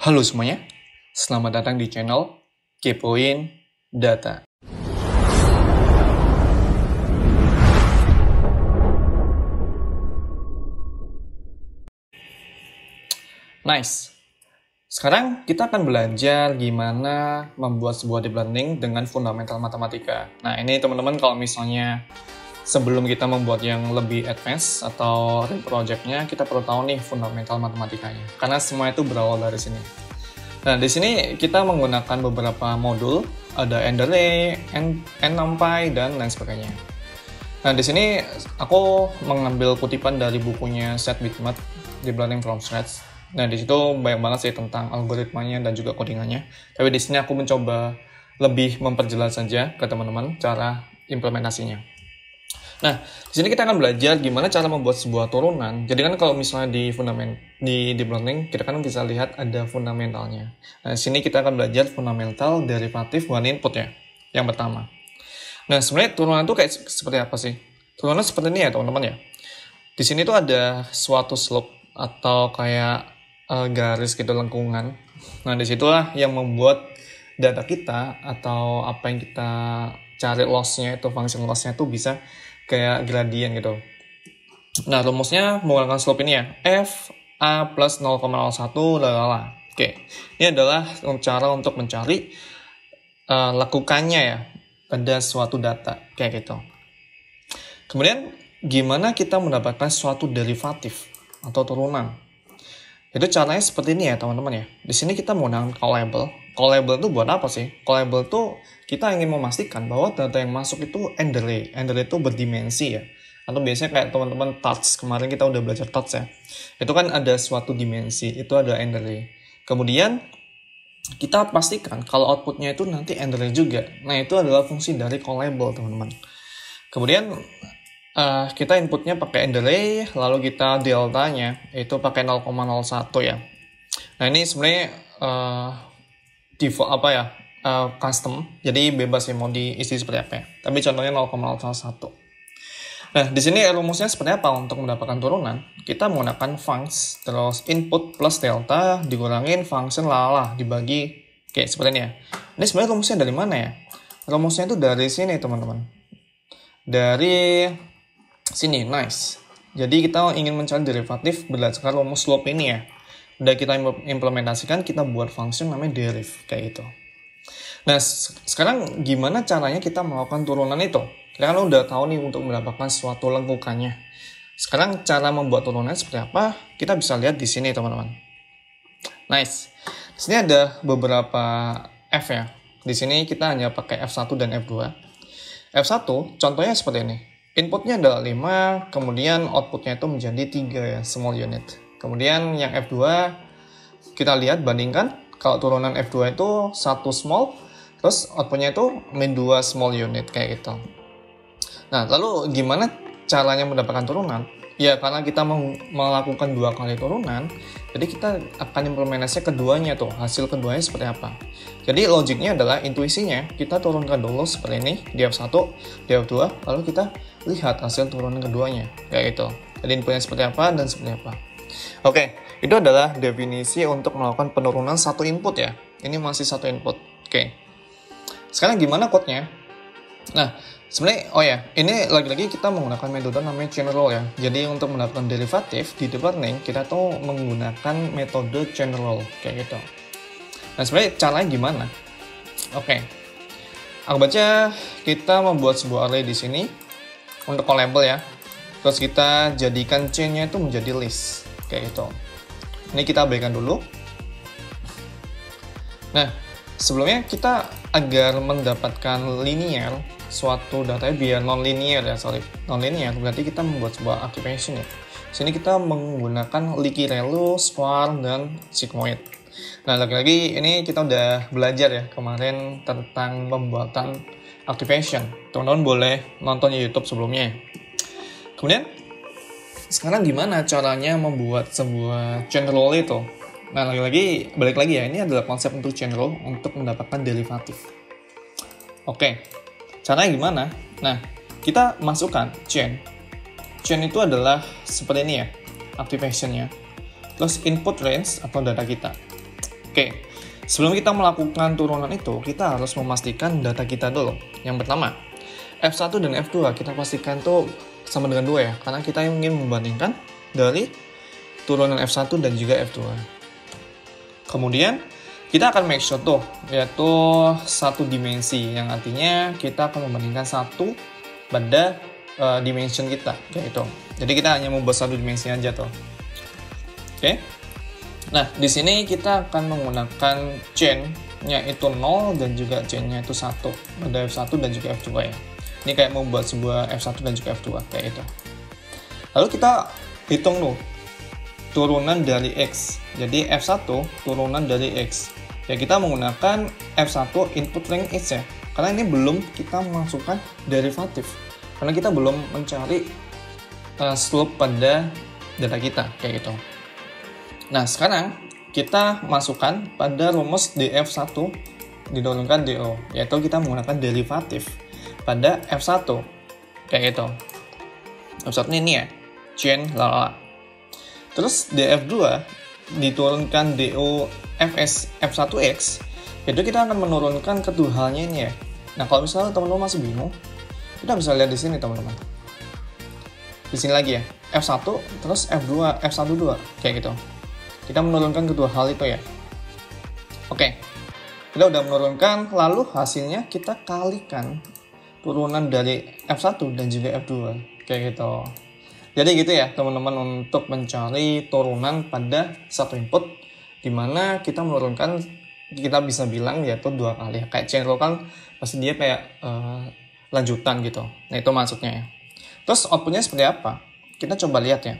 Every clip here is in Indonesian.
Halo semuanya, selamat datang di channel Kepoin Data. Nice. Sekarang kita akan belajar gimana membuat sebuah deep learning dengan fundamental matematika. Nah, ini teman-teman kalau misalnya sebelum kita membuat yang lebih advance atau real project-nya, kita perlu tahu nih fundamental matematikanya. Karena semua itu berawal dari sini. Nah, di sini kita menggunakan beberapa modul, ada Mendeley, NumPy, dan lain sebagainya. Nah, di sini aku mengambil kutipan dari bukunya Seth Bitmat, Deep Learning from Scratch. Nah, di situ banyak banget sih tentang algoritmanya dan juga codingannya. Tapi di sini aku mencoba lebih memperjelas saja ke teman-teman cara implementasinya. Nah, di sini kita akan belajar gimana cara membuat sebuah turunan. Jadi kan kalau misalnya di deep learning, kita kan bisa lihat ada fundamentalnya. Nah, di sini kita akan belajar fundamental derivatif one input ya, yang pertama. Nah, sebenarnya turunan itu kayak seperti apa sih? Turunan seperti ini ya, teman-teman ya. Di sini tuh ada suatu slope atau kayak garis gitu lengkungan. Nah, disitulah yang membuat data kita atau apa yang kita cari loss-nya itu, function loss-nya itu bisa kayak gradien gitu. Nah, rumusnya menggunakan slope ini ya. F A plus 0,01 lalala. Oke, ini adalah cara untuk mencari lakukannya ya pada suatu data kayak gitu. Kemudian gimana kita mendapatkan suatu derivatif atau turunan? Itu caranya seperti ini ya teman-teman ya. Di sini kita menggunakan callable. Callable itu buat apa sih? Callable itu kita ingin memastikan bahwa data yang masuk itu Mendeley. Mendeley itu berdimensi ya. Atau biasanya kayak teman-teman touch. Kemarin kita udah belajar touch ya. Itu kan ada suatu dimensi. Itu ada Mendeley. Kemudian kita pastikan kalau outputnya itu nanti Mendeley juga. Nah, itu adalah fungsi dari callable teman-teman. Kemudian kita inputnya pakai Mendeley, lalu kita deltanya itu pakai 0,01 ya. Nah, ini sebenarnya default custom, jadi bebas ya mau diisi seperti apa ya. Tapi contohnya 0,01. Nah, di sini rumusnya seperti apa untuk mendapatkan turunan? Kita menggunakan function terus input plus delta dikurangin function lala dibagi kayak seperti ini ya. Ini sebenarnya rumusnya dari mana ya? Rumusnya itu dari sini teman-teman. Dari sini, nice. Jadi kita ingin mencari derivatif berdasarkan rumus slope ini ya. Udah kita implementasikan, kita buat function namanya deriv, kayak gitu. Nah, sekarang gimana caranya kita melakukan turunan itu? Kita kan udah tahu nih untuk mendapatkan suatu lengkukannya. Sekarang cara membuat turunan seperti apa? Kita bisa lihat di sini, teman-teman. Nice. Di sini ada beberapa F ya. Di sini kita hanya pakai F1 dan F2. F1 contohnya seperti ini. Inputnya adalah 5, kemudian outputnya itu menjadi 3 ya, small unit. Kemudian yang F2, kita lihat bandingkan, kalau turunan F2 itu 1 small, terus outputnya itu min 2 small unit, kayak gitu. Nah, lalu gimana caranya mendapatkan turunan? Ya, karena kita melakukan 2 kali turunan, jadi kita akan implementasinya keduanya tuh, hasil keduanya seperti apa. Jadi logiknya adalah intuisinya, kita turunkan dulu seperti ini, di F1, di F2, lalu kita lihat hasil turunan keduanya, kayak gitu. Jadi inputnya seperti apa dan seperti apa. Oke, itu adalah definisi untuk melakukan penurunan satu input ya. Ini masih satu input. Oke. Sekarang gimana code-nya? Nah, sebenarnya, ini lagi-lagi kita menggunakan metode namanya chain rule ya. Jadi untuk mendapatkan derivatif di deep learning, kita tuh menggunakan metode chain rule, kayak gitu. Nah, sebenarnya caranya gimana? Oke. Aku baca, kita membuat sebuah array di sini untuk callable ya. Terus kita jadikan chain-nya itu menjadi list, kayak gitu. Ini kita abaikan dulu. Nah, sebelumnya kita agar mendapatkan linear suatu data biar non-linear ya, non-linear berarti kita membuat sebuah activation ya. Sini kita menggunakan Licky ReLU, Square, dan Sigmoid. Nah, lagi-lagi ini kita udah belajar ya kemarin tentang pembuatan activation. Teman-teman boleh nonton YouTube sebelumnya. Kemudian, sekarang gimana caranya membuat sebuah chain rule itu? Nah, lagi-lagi, balik lagi ya, ini adalah konsep untuk chain rule untuk mendapatkan derivatif. Oke, caranya gimana? Nah, kita masukkan chain. Chain itu adalah seperti ini ya, activation-nya. Terus input range atau data kita. Oke, sebelum kita melakukan turunan itu, kita harus memastikan data kita dulu. Yang pertama, F1 dan F2 kita pastikan tuh sama dengan 2 ya, karena kita ingin membandingkan dari turunan F1 dan juga F2. Kemudian, kita akan make sure tuh, yaitu satu dimensi, yang artinya kita akan membandingkan satu pada dimension kita, kayak gitu. Jadi kita hanya membuat satu dimensi aja tuh. Oke. Nah, di sini kita akan menggunakan chain-nya itu 0 dan juga chain-nya itu 1 pada F1 dan juga F2 ya. Ini kayak membuat sebuah F1 dan juga F2 kayak itu. Lalu kita hitung tuh turunan dari X. Jadi F1 turunan dari X. Ya kita menggunakan F1 input length X ya. Karena ini belum kita memasukkan derivatif. Karena kita belum mencari slope pada data kita kayak gitu. Nah, sekarang kita masukkan pada rumus df1 diturunkan do, yaitu kita menggunakan derivatif pada f1, kayak gitu. F1 ini ya, chain lala. Terus df2 diturunkan do fs f1x, itu kita akan menurunkan kedua halnya ini ya. Nah, kalau misalnya teman-teman masih bingung, kita bisa lihat di sini teman-teman. Di sini lagi ya, f1 terus f2 f12 kayak gitu. Kita menurunkan kedua hal itu ya. Oke, kita udah menurunkan, lalu hasilnya kita kalikan turunan dari F1 dan juga F2 kayak gitu. Jadi gitu ya teman-teman, untuk mencari turunan pada satu input, dimana kita menurunkan, kita bisa bilang yaitu 2 kali. Kayak chain rule kan pasti dia kayak lanjutan gitu. Nah itu maksudnya ya. Terus outputnya seperti apa? Kita coba lihat ya.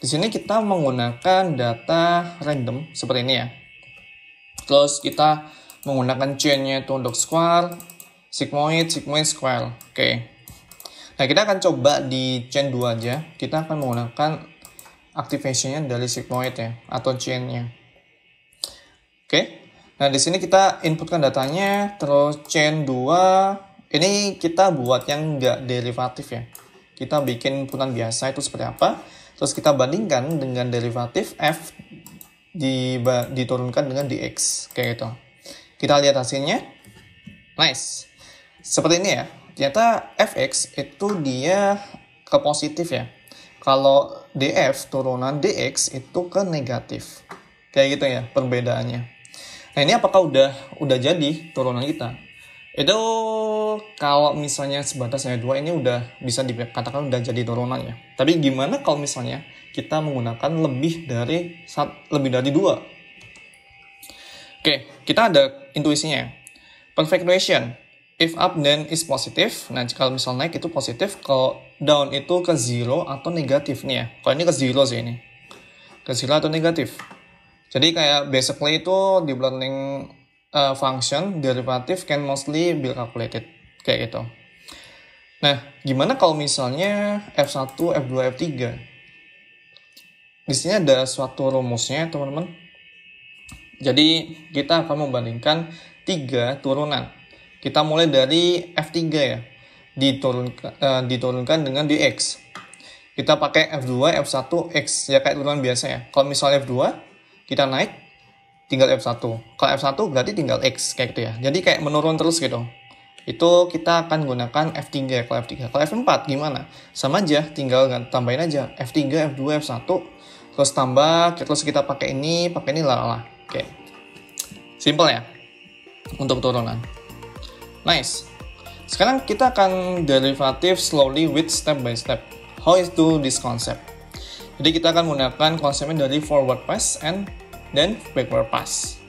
Di sini kita menggunakan data random seperti ini ya. Terus kita menggunakan chain-nya itu untuk square, sigmoid, square. Oke. Nah, kita akan coba di chain 2 aja. Kita akan menggunakan activation-nya dari sigmoid ya, atau chain-nya. Oke. Nah, di sini kita inputkan datanya, terus chain 2, ini kita buat yang nggak derivatif ya. Kita bikin inputan biasa itu seperti apa. Terus kita bandingkan dengan derivatif f diturunkan dengan dx kayak gitu. Kita lihat hasilnya. Nice. Seperti ini ya. Ternyata fx itu dia ke positif ya. Kalau df turunan dx itu ke negatif. Kayak gitu ya perbedaannya. Nah, ini apakah udah jadi turunan kita? Itu kalau misalnya sebatas hanya 2, ini udah bisa dikatakan udah jadi turunannya. Tapi gimana kalau misalnya kita menggunakan lebih dari 2? Oke, kita ada intuisinya. Perfect relation. If up then is positive. Nah, kalau misal naik itu positif, kalau down itu ke 0 atau negatif nih ya. Kalau ini ke 0 sih ini. Ke 0 atau negatif. Jadi kayak basically itu di learning function derivative can mostly be calculated kayak gitu. Nah, gimana kalau misalnya F1, F2, F3? Di sini ada suatu rumusnya, teman-teman. Jadi, kita akan membandingkan 3 turunan. Kita mulai dari F3 ya. Diturunkan dengan dx. Kita pakai F2, F1, X. Ya kayak turunan biasa ya. Kalau misalnya F2, kita naik, tinggal F1. Kalau F1 berarti tinggal X kayak gitu ya. Jadi kayak menurun terus gitu. Itu kita akan gunakan F3 kalau F3. Kalau F4 gimana? Sama aja, tinggal tambahin aja F3, F2, F1 terus tambah, terus kita pakai ini lalala. Oke. Simple ya untuk turunan. Nice. Sekarang kita akan derivative slowly with step by step. How is do this concept? Jadi kita akan menggunakan konsepnya dari forward pass and dan backward pass.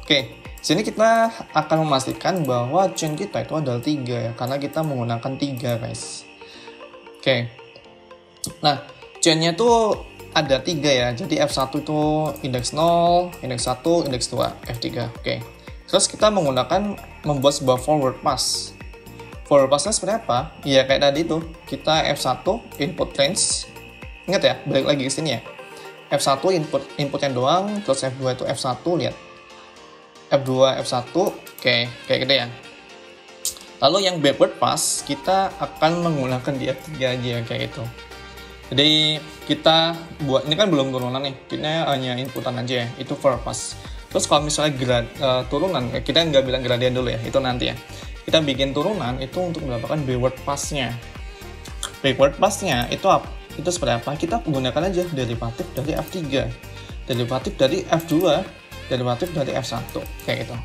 Oke, sini kita akan memastikan bahwa chain kita itu adalah 3 ya, karena kita menggunakan 3 guys. Oke, nah chainnya tuh ada 3 ya, jadi F1 itu indeks 0, indeks 1, indeks 2, F3. Oke, terus kita membuat sebuah forward pass. Forward passnya seperti apa? Ya kayak tadi tuh, kita F1 input range. Ingat ya, balik lagi ke sini ya. F1 inputnya doang, terus F2 itu F1, lihat. F2, F1, oke, kayak gitu ya. Lalu yang backward pass, kita akan menggunakan di F3 aja, kayak gitu. Jadi kita buat, ini kan belum turunan nih, kita hanya inputan aja ya, itu for pass. Terus kalau misalnya turunan, kita nggak bilang gradien dulu ya, itu nanti ya. Kita bikin turunan itu untuk mendapatkan backward pass-nya. Backward pass-nya itu apa? Itu seperti apa? Kita gunakan aja derivatif dari F3, derivatif dari F2, derivatif dari F1, kayak gitu.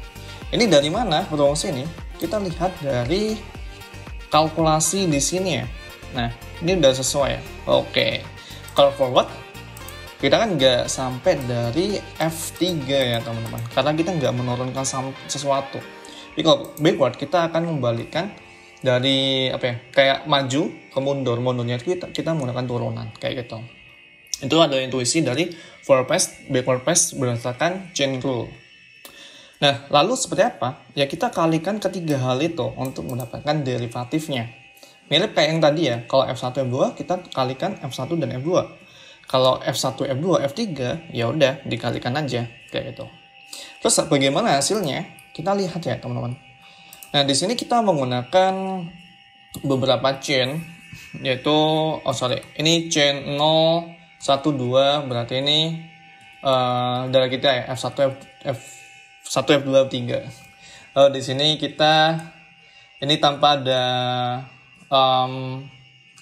Ini dari mana rumus ini? Kita lihat dari kalkulasi di sini ya. Nah, ini udah sesuai ya. Oke, kalau forward, kita kan nggak sampai dari F3 ya teman-teman, karena kita nggak menurunkan sesuatu. Tapi kalau backward, kita akan membalikkan dari apa ya, kayak maju ke mundur, mundurnya kita menggunakan turunan, kayak gitu. Itu ada intuisi dari forward pass, backward pass berdasarkan chain rule. Nah, lalu seperti apa? Ya kita kalikan ketiga hal itu untuk mendapatkan derivatifnya. Mirip kayak yang tadi ya, kalau F1, F2 kita kalikan F1 dan F2. Kalau F1, F2, F3 ya udah dikalikan aja kayak gitu. Terus bagaimana hasilnya? Kita lihat ya teman-teman. Nah, di sini kita menggunakan beberapa chain, yaitu ini chain 0, 1, 2, berarti ini dari kita ya F1, F1, F2, F3. Lalu di sini kita ini tanpa ada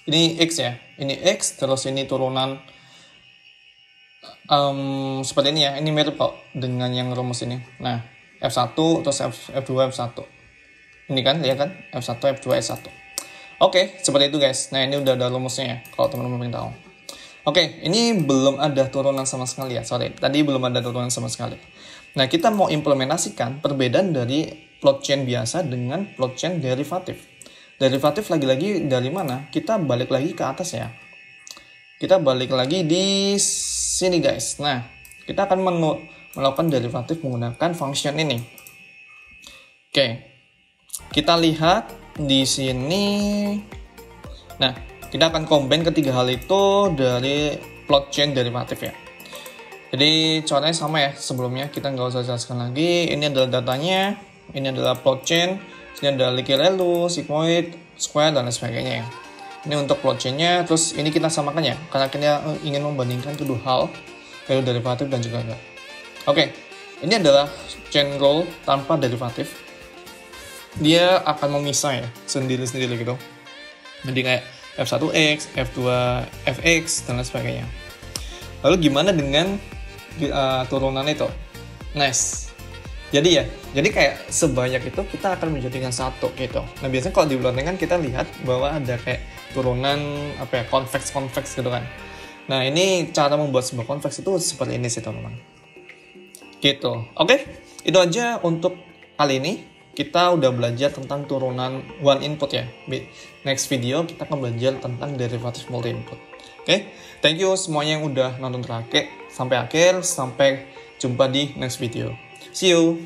ini X ya, ini X, terus ini turunan seperti ini ya, ini mirip kok dengan yang rumus ini. Nah, F1, terus F2, F1. Ini kan, lihat kan, F1, F2, S1. Oke, seperti itu guys. Nah, ini udah ada rumusnya ya, kalau teman-teman ingin tahu. Oke, ini belum ada turunan sama sekali ya, tadi belum ada turunan sama sekali. Nah, kita mau implementasikan perbedaan dari plot chain biasa dengan plot chain derivatif. Derivatif lagi-lagi dari mana? Kita balik lagi ke atas ya. Kita balik lagi di sini guys. Nah, kita akan melakukan derivatif menggunakan function ini. Oke. Kita lihat di sini. Nah, kita akan combine ketiga hal itu dari plot chain derivatif ya. Jadi caranya sama ya sebelumnya, kita nggak usah jelaskan lagi. Ini adalah datanya, ini adalah plot chain. Ini ada Licky Relu, sigmoid, square, dan lain sebagainya ya. Ini untuk plot chain-nya, terus ini kita samakan ya, karena kita ingin membandingkan kedua hal, yaitu derivatif dan juga enggak. Oke, ini adalah chain rule tanpa derivatif. Dia akan memisah ya, sendiri-sendiri gitu. Jadi kayak F1X, F2, Fx, dan lain sebagainya. Lalu gimana dengan turunan itu? Nice. Jadi kayak sebanyak itu kita akan menjadikan satu gitu. Nah, biasanya kalau di bulan kan kita lihat bahwa ada kayak turunan apa ya, convex gitu kan. Nah, ini cara membuat sebuah convex itu seperti ini sih teman-teman. Gitu. Oke, itu aja untuk kali ini. Kita udah belajar tentang turunan one input ya. Next video kita akan belajar tentang derivatif multi input. Oke, thank you semuanya yang udah nonton sampai akhir. Sampai jumpa di next video. See you.